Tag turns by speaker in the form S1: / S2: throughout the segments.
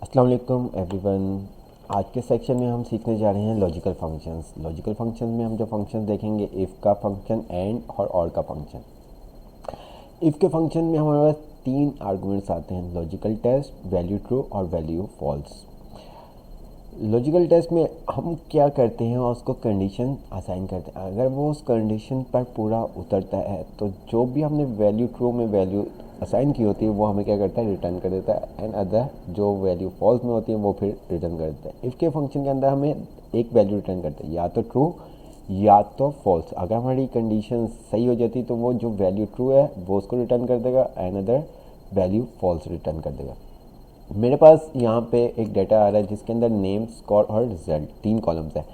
S1: अस्सलाम वालेकुम एवरीवन। आज के सेक्शन में हम सीखने जा रहे हैं लॉजिकल फंक्शंस। लॉजिकल फंक्शंस में हम जो फंक्शंस देखेंगे, इफ़ का फंक्शन, एंड और का फंक्शन। इफ़ के फंक्शन में हमारे पास तीन आर्गुमेंट्स आते हैं, लॉजिकल टेस्ट, वैल्यू ट्रू और वैल्यू फॉल्स। लॉजिकल टेस्ट में हम क्या करते हैं, उसको कंडीशन असाइन करते हैं। अगर वो उस कंडीशन पर पूरा उतरता है तो जो भी हमने वैल्यू ट्रू में वैल्यू असाइन की होती है वो हमें क्या करता है, रिटर्न कर देता है। एंड अदर जो वैल्यू फॉल्स में होती है वो फिर रिटर्न कर देता है। इफ़ के फंक्शन के अंदर हमें एक वैल्यू रिटर्न करता है, या तो ट्रू या तो फॉल्स। अगर हमारी कंडीशन सही हो जाती तो वो जो वैल्यू ट्रू है वो उसको रिटर्न कर देगा, and other value false return कर देगा। मेरे पास यहाँ पे एक डाटा आ रहा है जिसके अंदर नेम, स्कोर और रिजल्ट तीन कॉलम्स है।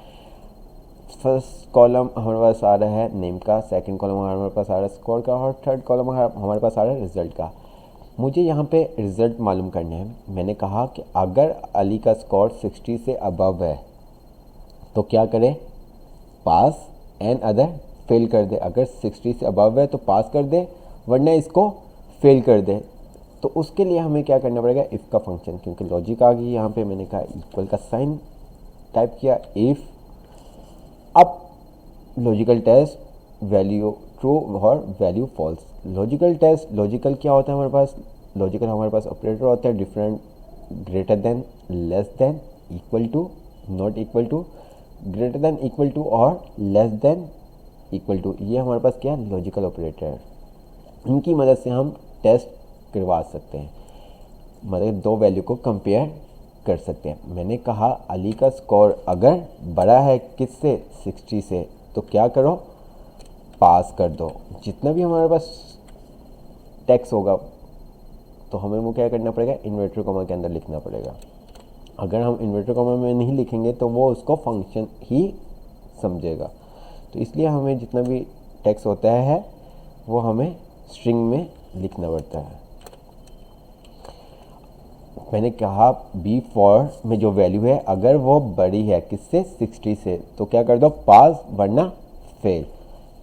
S1: फर्स्ट कॉलम हमारे पास आ रहा है नेम का, सेकंड कॉलम हमारे पास आ रहा है स्कोर का, और थर्ड कॉलम हमारे पास आ रहा है रिजल्ट का। मुझे यहाँ पे रिजल्ट मालूम करने हैं। मैंने कहा कि अगर अली का स्कोर 60 से अबव है तो क्या करे, पास, एंड अदर फेल कर दे। अगर 60 से अबव है तो पास कर दे, वरना इसको फेल कर दे। तो उसके लिए हमें क्या करना पड़ेगा, इफ़ का फंक्शन, क्योंकि लॉजिक आ गई यहाँ पे। मैंने कहा इक्वल का साइन टाइप किया, इफ़। अब लॉजिकल टेस्ट, वैल्यू ट्रू और value false. Logical test, logical क्या होता है हमारे पास, लॉजिकल हमारे पास ऑपरेटर होता है different, greater than, less than, equal to, not equal to, greater than equal to और लेस देन इक्वल टू। ये हमारे पास क्या है, लॉजिकल ऑपरेटर है। इनकी मदद से हम टेस्ट करवा सकते हैं, मतलब दो वैल्यू को कंपेयर कर सकते हैं। मैंने कहा अली का स्कोर अगर बड़ा है किससे, 60 से, तो क्या करो, पास कर दो। जितना भी हमारे पास टेक्स्ट होगा तो हमें वो क्या करना पड़ेगा, इन्वर्टर कॉमा के अंदर लिखना पड़ेगा। अगर हम इन्वर्टर कॉमा में नहीं लिखेंगे तो वो उसको फंक्शन ही समझेगा। तो इसलिए हमें जितना भी टेक्स्ट होता है वो हमें स्ट्रिंग में लिखना पड़ता है। मैंने कहा बी फॉर में जो वैल्यू है अगर वो बड़ी है किससे, 60 से, तो क्या कर दो, पास, वरना फेल।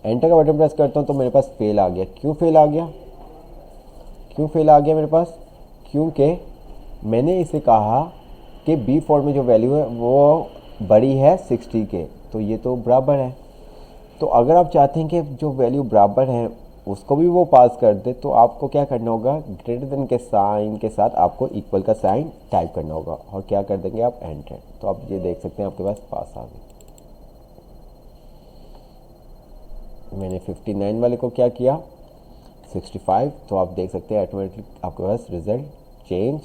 S1: एंटर का बटन प्रेस करता हूँ तो मेरे पास फेल आ गया। क्यों फेल आ गया, क्यों फेल आ गया मेरे पास, क्योंकि मैंने इसे कहा कि बी फॉर में जो वैल्यू है वो बड़ी है 60 के, तो ये तो बराबर है। तो अगर आप चाहते हैं कि जो वैल्यू बराबर है उसको भी वो पास कर दे, तो आपको क्या करना होगा, ग्रेटर देन के साइन के साथ आपको इक्वल का साइन टाइप करना होगा, और क्या कर देंगे आप, एंटर। तो आप ये देख सकते हैं आपके पास पास आ गई। मैंने 59 वाले को क्या किया, 65, तो आप देख सकते हैं ऑटोमेटिकली आपके पास रिजल्ट चेंज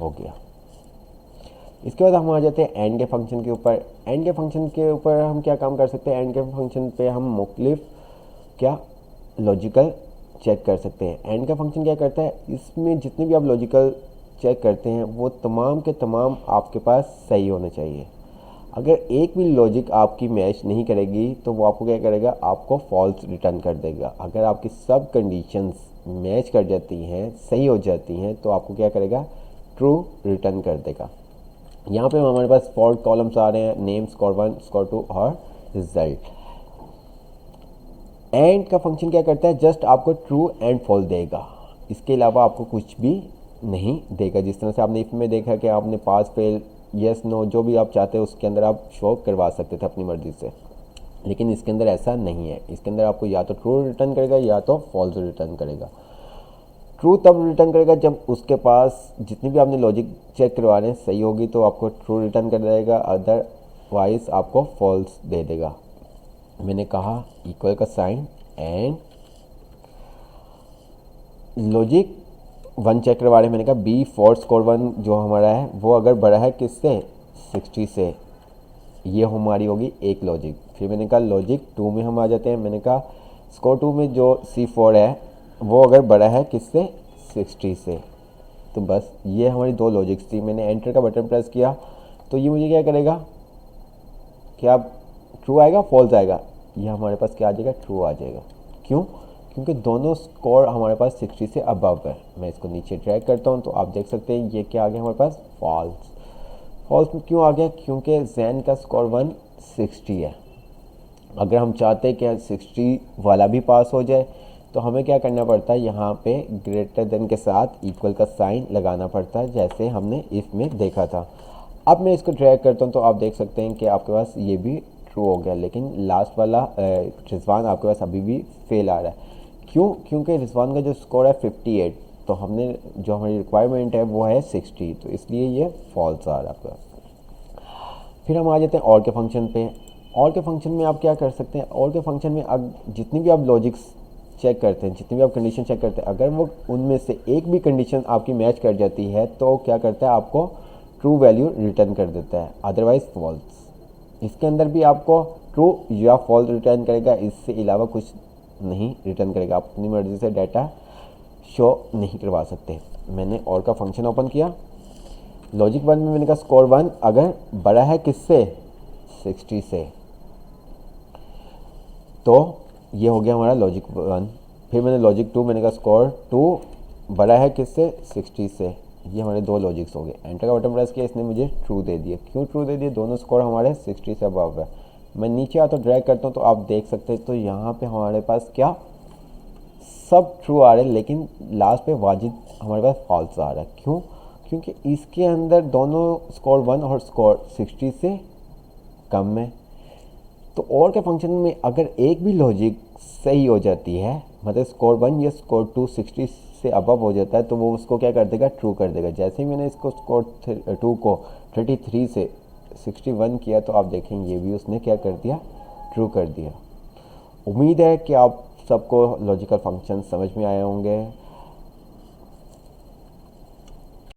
S1: हो गया। इसके बाद हम आ जाते हैं एंड के फंक्शन के ऊपर। एंड के फंक्शन के ऊपर हम क्या काम कर सकते हैं, एंड के फंक्शन पे हम मुख्तलिफ क्या लॉजिकल चेक कर सकते हैं। एंड का फंक्शन क्या करता है, इसमें जितने भी आप लॉजिकल चेक करते हैं वो तमाम के तमाम आपके पास सही होने चाहिए। अगर एक भी लॉजिक आपकी मैच नहीं करेगी तो वो आपको क्या करेगा, आपको फॉल्स रिटर्न कर देगा। अगर आपकी सब कंडीशंस मैच कर जाती हैं, सही हो जाती हैं, तो आपको क्या करेगा, ट्रू रिटर्न कर देगा। यहाँ पे हमारे पास 4 कॉलम्स आ रहे हैं, नेम, स्कोर 1, स्कोर 2 और रिजल्ट। एंड का फंक्शन क्या करता है, जस्ट आपको ट्रू एंड फॉल्स देगा, इसके अलावा आपको कुछ भी नहीं देगा। जिस तरह से आपने इफ में देखा कि आपने पास, फेल, यस, नो, जो भी आप चाहते हो उसके अंदर आप शो करवा सकते थे अपनी मर्जी से, लेकिन इसके अंदर ऐसा नहीं है। इसके अंदर आपको या तो ट्रू रिटर्न करेगा या तो फॉल्स रिटर्न करेगा। ट्रू तब रिटर्न करेगा जब उसके पास जितनी भी आपने लॉजिक चेक करवा रहे हैं सही होगी तो आपको ट्रू रिटर्न कर देगा, अदरवाइज आपको फॉल्स दे देगा। मैंने कहा इक्वल का साइन, एंड लॉजिक 1 चेक करवा रहे हैं। मैंने कहा बी फॉर स्कोर 1 जो हमारा है वो अगर बड़ा है किससे, 60 से, ये हमारी होगी एक लॉजिक। फिर मैंने कहा लॉजिक 2 में हम आ जाते हैं। मैंने कहा स्कोर 2 में जो C4 है वो अगर बड़ा है किससे, 60 से। तो बस ये हमारी दो लॉजिक्स थी। मैंने एंटर का बटन प्रेस किया तो ये मुझे क्या करेगा, क्या ट्रू आएगा, फॉल्स आएगा, ये हमारे पास क्या आ जाएगा, ट्रू आ जाएगा। क्यों, क्योंकि दोनों स्कोर हमारे पास 60 से अबव है। मैं इसको नीचे ड्रैग करता हूँ तो आप देख सकते हैं ये क्या आ गया हमारे पास, फॉल्स। फॉल्स में क्यों आ गया, क्योंकि जैन का स्कोर 160 है। अगर हम चाहते हैं कि 60 वाला भी पास हो जाए तो हमें क्या करना पड़ता है, यहाँ पे ग्रेटर देन के साथ इक्वल का साइन लगाना पड़ता है, जैसे हमने इफ में देखा था। अब मैं इसको ड्रैग करता हूँ तो आप देख सकते हैं कि आपके पास ये भी ट्रू हो गया, लेकिन लास्ट वाला रिजवान आपके पास अभी भी फेल आ रहा है। क्यों? क्योंकि रिजवान का जो स्कोर है 58, तो हमने जो हमारी रिक्वायरमेंट है वो है 60, तो इसलिए ये फॉल्स आ रहा है आपका। फिर हम आ जाते हैं और के फंक्शन पे। और के फंक्शन में आप क्या कर सकते हैं, और के फंक्शन में अब जितनी भी आप लॉजिक्स चेक करते हैं, जितनी भी आप कंडीशन चेक करते हैं, अगर वो उनमें से एक भी कंडीशन आपकी मैच कर जाती है तो क्या करता है, आपको ट्रू वैल्यू रिटर्न कर देता है, अदरवाइज फॉल्स। इसके अंदर भी आपको ट्रू या फॉल्स रिटर्न करेगा, इससे अलावा कुछ नहीं रिटर्न करेगा। आप अपनी मर्जी से डाटा शो नहीं करवा सकते। मैंने और का फंक्शन ओपन किया, लॉजिक 1 में मैंने कहा स्कोर 1 अगर बड़ा है किससे, 60 से, तो ये हो गया हमारा लॉजिक 1। फिर मैंने लॉजिक 2 मैंने कहा स्कोर 2 बड़ा है किससे, 60 से। ये हमारे दो लॉजिक्स हो गए। एंटर का बटन प्रेस किया, इसने मुझे ट्रू दे दिया। क्यों ट्रू दे दिया, दोनों स्कोर हमारे 60 से अबव है। मैं नीचे आता ड्रैग करता हूँ तो आप देख सकते हैं, तो यहाँ पे हमारे पास क्या सब ट्रू आ रहे हैं, लेकिन लास्ट पे वाजिब हमारे पास फॉल्स आ रहा है। क्यों? क्योंकि इसके अंदर दोनों स्कोर 1 और स्कोर 60 से कम है। तो और के फंक्शन में अगर एक भी लॉजिक सही हो जाती है, मतलब स्कोर 1 या स्कोर 2 60 से अबव हो जाता है, तो वो उसको क्या कर देगा, ट्रू कर देगा। जैसे ही मैंने इसको स्कोर 2 को 33 से 61 किया, तो आप देखेंगे ये भी उसने क्या कर दिया, ट्रू कर दिया। उम्मीद है कि आप सबको लॉजिकल फंक्शन समझ में आए होंगे।